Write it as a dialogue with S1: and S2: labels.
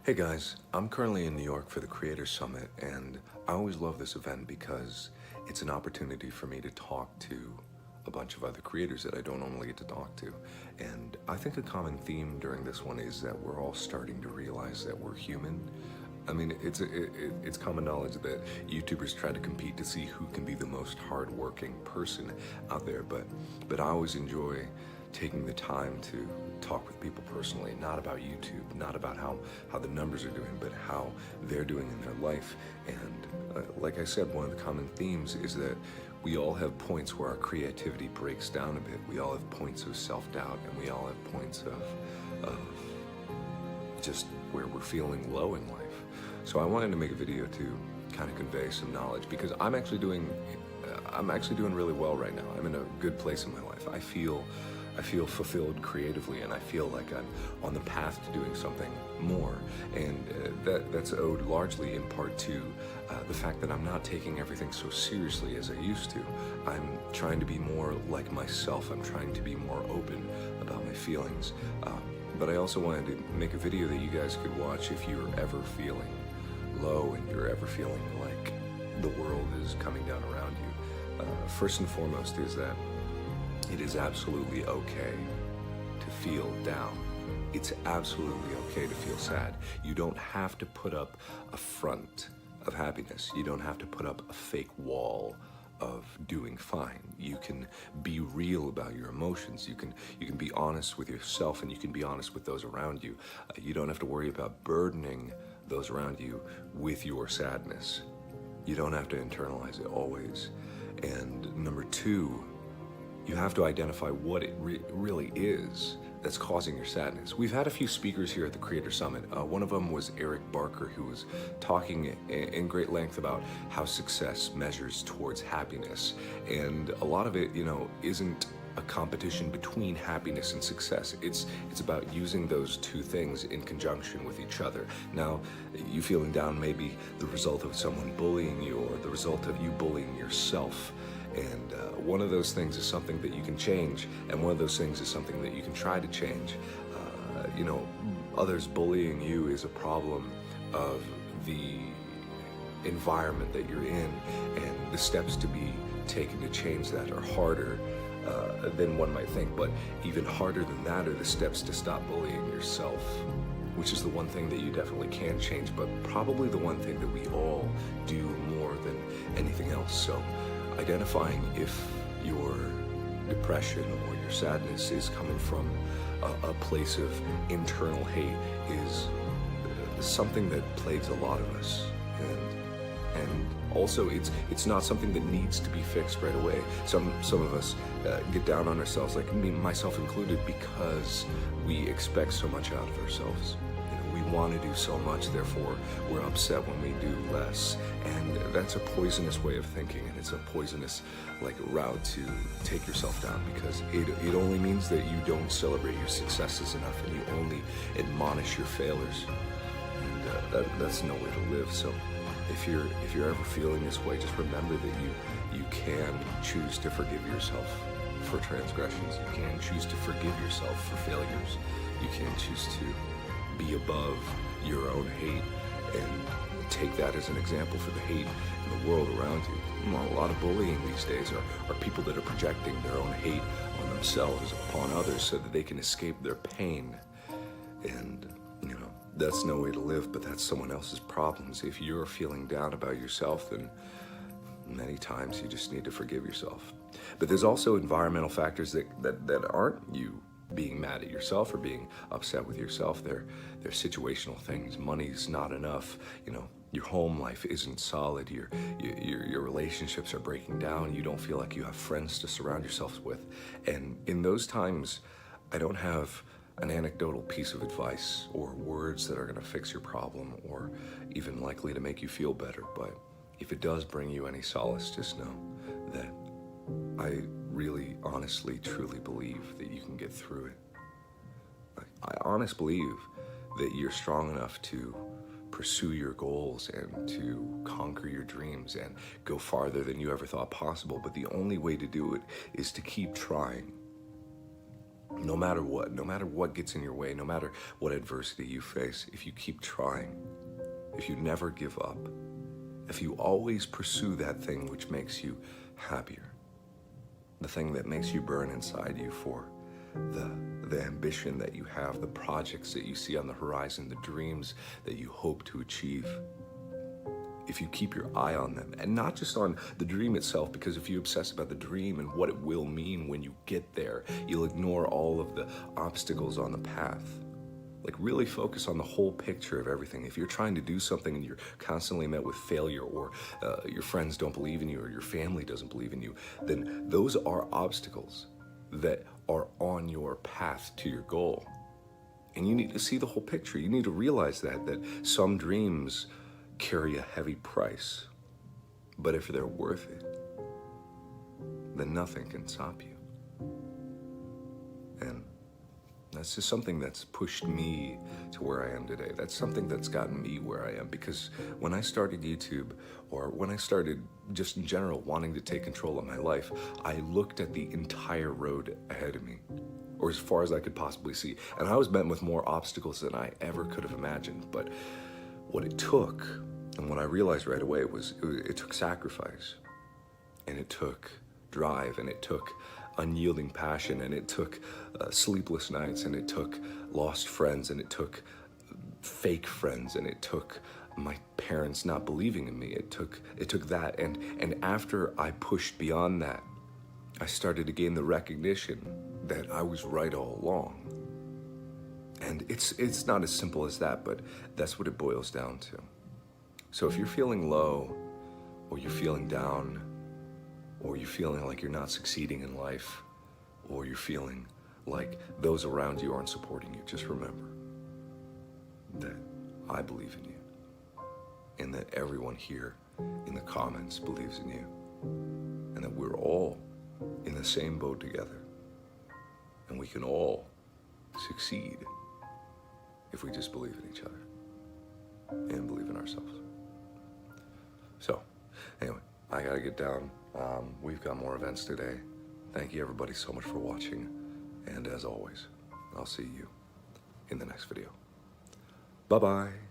S1: Hey guys, I'm currently in New York for the Creator Summit, and I always love this event because it's an opportunity for me to talk to a bunch of other creators that I don't normally get to talk to. And I think a common theme during this one is that we're all starting to realize that we're human. I mean, it's common knowledge that YouTubers try to compete to see who can be the most hardworking person out there, but I always enjoy taking the time to talk with people personally, not about YouTube, not about how the numbers are doing, but how they're doing in their life. And like I said, one of the common themes is that we all have points where our creativity breaks down a bit. We all have points of self-doubt, and we all have points of just where we're feeling low in life. So I wanted to make a video to kind of convey some knowledge, because I'm actually doing really well right now. I'm in a good place in my life. I feel fulfilled creatively, and I feel like I'm on the path to doing something more. And that's owed largely in part to the fact that I'm not taking everything so seriously as I used to. I'm trying to be more like myself. I'm trying to be more open about my feelings. But I also wanted to make a video that you guys could watch if you're ever feeling low and you're ever feeling like the world is coming down around you. First and foremost is that it is absolutely okay to feel down. It's absolutely okay to feel sad. You don't have to put up a front of happiness. You don't have to put up a fake wall of doing fine. You can be real about your emotions. You can be honest with yourself, and you can be honest with those around you. You don't have to worry about burdening those around you with your sadness. You don't have to internalize it always. And number two, you have to identify what it really is that's causing your sadness. We've had a few speakers here at the Creator Summit. One of them was Eric Barker, who was talking in great length about how success measures towards happiness. And a lot of it, isn't a competition between happiness and success. It's about using those two things in conjunction with each other. Now, you feeling down may be the result of someone bullying you, or the result of you bullying yourself. And one of those things is something that you can change, and one of those things is something that you can try to change. Others bullying you is a problem of the environment that you're in, and the steps to be taken to change that are harder than one might think. But even harder than that are the steps to stop bullying yourself, which is the one thing that you definitely can change, but probably the one thing that we all do more than anything else. So identifying if your depression or your sadness is coming from a place of internal hate is something that plagues a lot of us. And also, it's not something that needs to be fixed right away. Some of us get down on ourselves, like me, myself included, because we expect so much out of ourselves. We want to do so much, therefore we're upset when we do less. And that's a poisonous way of thinking, and it's a poisonous route to take yourself down, because it only means that you don't celebrate your successes enough, and you only admonish your failures. And that's no way to live. So if you're ever feeling this way, just remember that you can choose to forgive yourself for transgressions. You can choose to forgive yourself for failures. You can choose to be above your own hate and take that as an example for the hate in the world around you. A lot of bullying these days are people that are projecting their own hate on themselves, upon others, so that they can escape their pain. And that's no way to live, but that's someone else's problems. If you're feeling down about yourself, then many times you just need to forgive yourself. But there's also environmental factors that aren't you being mad at yourself or being upset with yourself. They're situational things. Money's not enough. Your home life isn't solid. Your relationships are breaking down. You don't feel like you have friends to surround yourself with. And in those times, I don't have an anecdotal piece of advice or words that are going to fix your problem or even likely to make you feel better. But if it does bring you any solace, just know that I really, honestly, truly believe that you can get through it. I honestly believe that you're strong enough to pursue your goals and to conquer your dreams and go farther than you ever thought possible. But the only way to do it is to keep trying. No matter what gets in your way, no matter what adversity you face, if you keep trying, if you never give up, if you always pursue that thing which makes you happier, the thing that makes you burn inside you for the ambition that you have, the projects that you see on the horizon, the dreams that you hope to achieve, if you keep your eye on them, and not just on the dream itself, because if you obsess about the dream and what it will mean when you get there, you'll ignore all of the obstacles on the path. Like, really focus on the whole picture of everything. If you're trying to do something and you're constantly met with failure, or your friends don't believe in you, or your family doesn't believe in you, then those are obstacles that are on your path to your goal. And you need to see the whole picture. You need to realize that some dreams carry a heavy price, but if they're worth it, then nothing can stop you. And that's just something that's pushed me to where I am today. That's something that's gotten me where I am, because when I started YouTube, or when I started just in general wanting to take control of my life, I looked at the entire road ahead of me, or as far as I could possibly see. And I was met with more obstacles than I ever could have imagined. But what it took, and what I realized right away, was it took sacrifice, and it took drive, and it took unyielding passion, and it took sleepless nights, and it took lost friends, and it took fake friends, and it took my parents not believing in me. It took that, and after I pushed beyond that, I started to gain the recognition that I was right all along. And it's not as simple as that, but that's what it boils down to. So if you're feeling low, or you're feeling down, or you're feeling like you're not succeeding in life, or you're feeling like those around you aren't supporting you, just remember that I believe in you, and that everyone here in the comments believes in you, and that we're all in the same boat together, and we can all succeed if we just believe in each other and believe in ourselves. So, anyway, I gotta get down. We've got more events today. Thank you everybody so much for watching. And as always, I'll see you in the next video. Bye-bye.